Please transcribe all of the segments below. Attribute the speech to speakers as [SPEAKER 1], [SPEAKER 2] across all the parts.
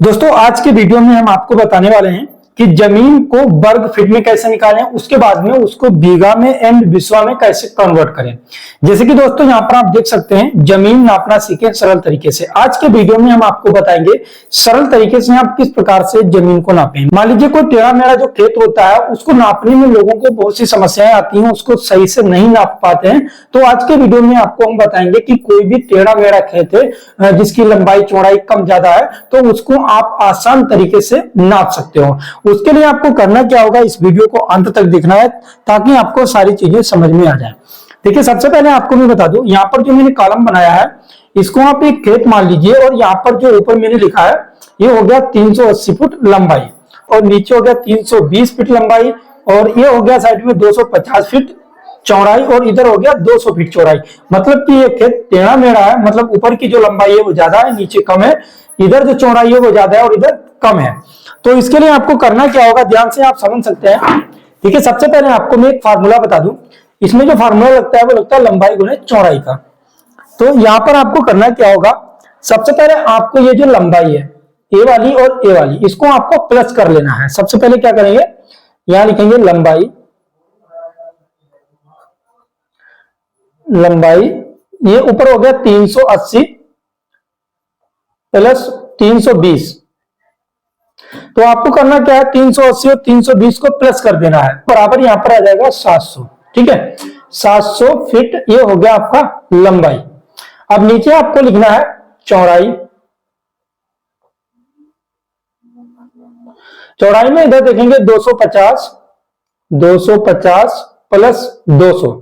[SPEAKER 1] दोस्तों आज के वीडियो में हम आपको बताने वाले हैं कि जमीन को वर्ग फीट में कैसे निकालें, उसके बाद में उसको बीघा में एंड बिस्वा में कैसे कन्वर्ट करें। जैसे कि दोस्तों यहाँ पर आप देख सकते हैं जमीन नापना सीखें सरल तरीके से। आज के वीडियो में हम आपको बताएंगे सरल तरीके से आप किस प्रकार से जमीन को नापें। मान लीजिए कोई टेढ़ा मेढ़ा जो खेत होता है उसको नापने में लोगों को बहुत सी समस्याएं आती हैं, उसको सही से नहीं नाप पाते हैं। तो आज के वीडियो में आपको हम बताएंगे कि कोई भी टेढ़ा मेढ़ा खेत है जिसकी लंबाई चौड़ाई कम ज्यादा है तो उसको आप आसान तरीके से नाप सकते हो। उसके लिए आपको करना क्या होगा, इस वीडियो को अंत तक देखना है ताकि आपको सारी चीजें समझ में आ जाए। देखिए सबसे पहले आपको मैं बता दूं, यहाँ पर जो मैंने कॉलम बनाया है इसको आप एक खेत मान लीजिए और यहाँ पर जो ऊपर मैंने लिखा है ये हो गया 380 फुट लंबाई और नीचे हो गया 320 फीट लंबाई और ये हो गया साइड में 250 फीट चौड़ाई और इधर हो गया 200 फीट चौड़ाई। मतलब कि ये खेत टेढ़ा मेढ़ा है, मतलब ऊपर की जो लंबाई है वो ज्यादा है, नीचे कम है, इधर जो चौड़ाई है वो ज्यादा है और इधर कम है। तो इसके लिए आपको करना क्या होगा, ध्यान से आप समझ सकते हैं। ठीक है, सबसे पहले आपको मैं एक फार्मूला बता दूं। इसमें जो फार्मूला लगता है वो लगता है लंबाई गुणे चौड़ाई का। तो यहां पर आपको करना क्या होगा, सबसे पहले आपको ये जो लंबाई है ए वाली और ए वाली इसको आपको प्लस कर लेना है। सबसे पहले क्या करेंगे, यहां लिखेंगे लंबाई ये ऊपर हो गया 380 प्लस 320। तो आपको करना क्या है, 380 और 320 को प्लस कर देना है, बराबर यहां पर आ जाएगा 700। ठीक है, 700 फीट ये हो गया आपका लंबाई। अब नीचे आपको लिखना है चौड़ाई। चौड़ाई में इधर देखेंगे 250 प्लस 200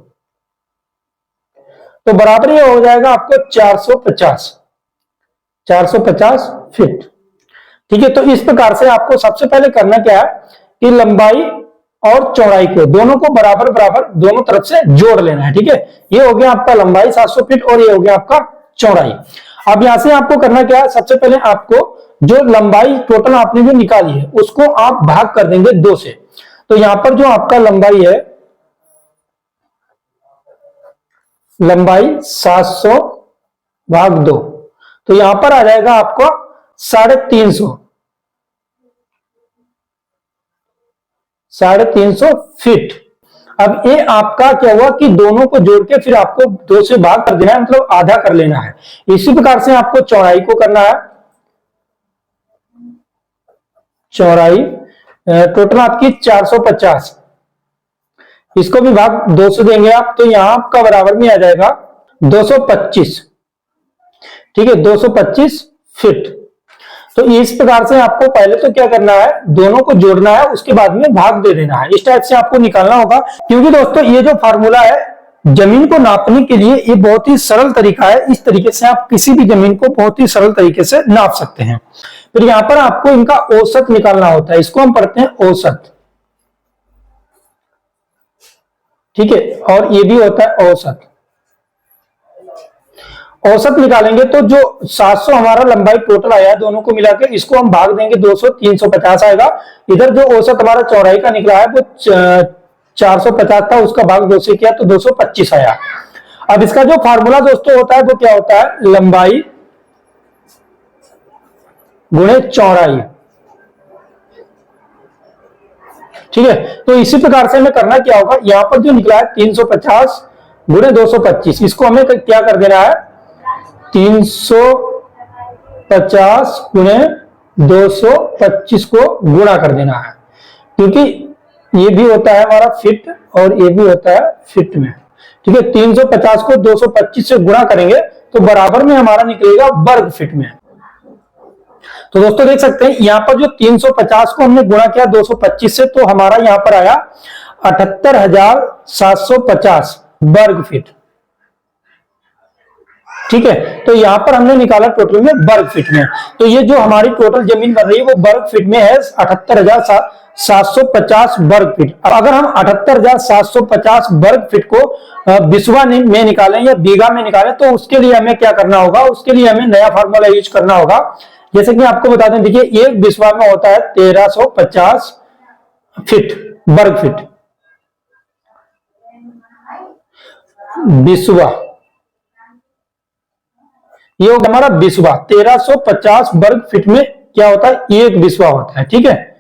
[SPEAKER 1] तो बराबर ये हो जाएगा आपको 450 फीट। ठीक है, तो इस प्रकार से आपको सबसे पहले करना क्या है कि लंबाई और चौड़ाई को दोनों को बराबर बराबर दोनों तरफ से जोड़ लेना है। ठीक है, ये हो गया आपका लंबाई 700 फीट और ये हो गया आपका चौड़ाई। अब यहां से आपको करना क्या है, सबसे पहले आपको जो लंबाई टोटल आपने जो निकाली है उसको आप भाग कर देंगे 2 से। तो यहां पर जो आपका लंबाई है, लंबाई 700 भाग 2, तो यहां पर आ जाएगा आपको 350 फीट। अब ये आपका क्या हुआ कि दोनों को जोड़ के फिर आपको 2 से भाग कर देना है, मतलब आधा कर लेना है। इसी प्रकार से आपको चौड़ाई को करना है। चौड़ाई टोटल आपकी 450, इसको भी भाग 2 से देंगे आप, तो यहां आपका बराबर में आ जाएगा 225। ठीक है, 225 फीट। तो इस प्रकार से आपको पहले तो क्या करना है, दोनों को जोड़ना है, उसके बाद में भाग दे देना है। इस टाइप से आपको निकालना होगा, क्योंकि दोस्तों ये जो फार्मूला है जमीन को नापने के लिए ये बहुत ही सरल तरीका है। इस तरीके से आप किसी भी जमीन को बहुत ही सरल तरीके से नाप सकते हैं। फिर यहां पर आपको इनका औसत निकालना होता है, इसको हम पढ़ते हैं औसत। ठीक है, और ये भी होता है औसत। औसत निकालेंगे तो जो 700 हमारा लंबाई टोटल आया है दोनों को मिलाकर, इसको हम भाग देंगे 200, 350 आएगा। इधर जो औसत हमारा चौड़ाई का निकला है वो 450 था, उसका भाग 2 से किया तो 225 आया। अब इसका जो फार्मूला दोस्तों होता है वो क्या होता है, लंबाई गुणे चौड़ाई। ठीक है, तो इसी प्रकार से हमें करना क्या होगा, यहां पर जो निकला है 350 गुणे 225, इसको हमें क्या कर देना है, 350 गुणे 225 को गुणा कर देना है, क्योंकि ये भी होता है हमारा फिट और ये भी होता है फिट में। ठीक है, 350 को 225 से गुणा करेंगे तो बराबर में हमारा निकलेगा वर्ग फिट में। तो दोस्तों देख सकते हैं यहां पर जो 350 को हमने गुणा किया 225 से, तो हमारा यहां पर आया 78,750 वर्ग फीट। ठीक है, तो यहां पर हमने निकाला टोटल में वर्ग फीट में। तो ये जो हमारी टोटल जमीन बन रही है वो वर्ग फीट में है 78,750 वर्ग फीट। अब अगर हम 78,750 वर्ग फीट को बिस्वा में निकालें या बीघा में निकालें तो उसके लिए हमें क्या करना होगा, उसके लिए हमें नया फार्मूला यूज करना होगा। जैसे कि आपको बता दें, देखिए एक बिस्वा में होता है 1350 फीट वर्ग फीट। बिस्वा ये होगा हमारा बिस्वा 1350 वर्ग फीट में क्या होता है, 1 बिस्वा होता है। ठीक है,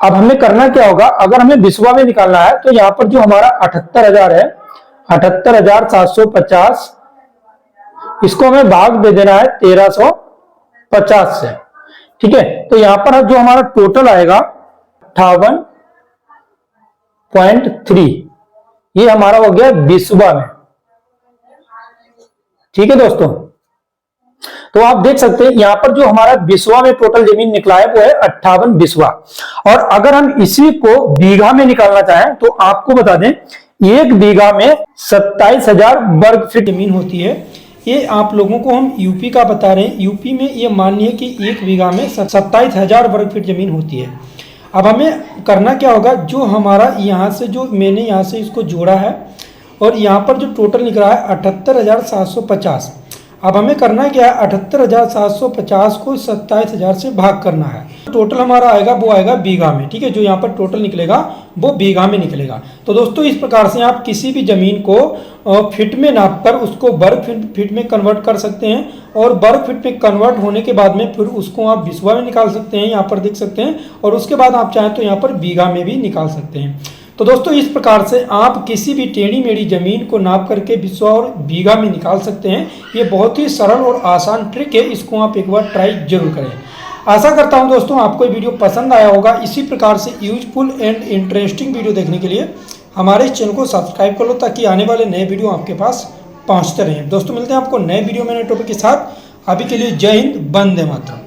[SPEAKER 1] अब हमें करना क्या होगा, अगर हमें बिस्वा में निकालना है तो यहाँ पर जो हमारा 78,000 है, 78,750, इसको हमें भाग दे देना है 1350 से। ठीक है, तो यहां पर जो हमारा टोटल आएगा 58.3, ये हमारा हो गया बिस्वा में। ठीक है दोस्तों, तो आप देख सकते हैं यहां पर जो हमारा बिस्वा में टोटल जमीन निकला है वो है 58 बिस्वा। और अगर हम इसी को बीघा में निकालना चाहें तो आपको बता दें 1 बीघा में 27,000 वर्ग फीट जमीन होती है। ये आप लोगों को हम यूपी का बता रहे हैं। यूपी में ये मानिए कि 1 बीघा में 27,000 वर्ग फीट जमीन होती है। अब हमें करना क्या होगा, जो हमारा यहाँ से जो मैंने यहाँ से इसको जोड़ा है और यहाँ पर जो टोटल निकला है 78,750। अब हमें करना क्या है, 78,750 को 27,000 से भाग करना है। टोटल हमारा आएगा वो आएगा बीघा में। ठीक है, जो यहाँ पर टोटल निकलेगा वो बीघा में निकलेगा। तो दोस्तों इस प्रकार से आप किसी भी जमीन को फीट में नापकर उसको वर्ग फीट में कन्वर्ट कर सकते हैं, और वर्ग फीट में कन्वर्ट होने के बाद में फिर उसको आप बिस्वा में निकाल सकते हैं, यहाँ पर देख सकते हैं, और उसके बाद आप चाहें तो यहाँ पर बीघा में भी निकाल सकते हैं। तो दोस्तों इस प्रकार से आप किसी भी टेढ़ी मेढ़ी जमीन को नाप करके बिस्वा और बीघा में निकाल सकते हैं। ये बहुत ही सरल और आसान ट्रिक है, इसको आप एक बार ट्राई जरूर करें। आशा करता हूं दोस्तों आपको ये वीडियो पसंद आया होगा। इसी प्रकार से यूजफुल एंड इंटरेस्टिंग वीडियो देखने के लिए हमारे इस चैनल को सब्सक्राइब कर लो, ताकि आने वाले नए वीडियो आपके पास पहुंचते रहें। दोस्तों मिलते हैं आपको नए वीडियो में नए टॉपिक के साथ। अभी के लिए जय हिंद, वंदे मातरम।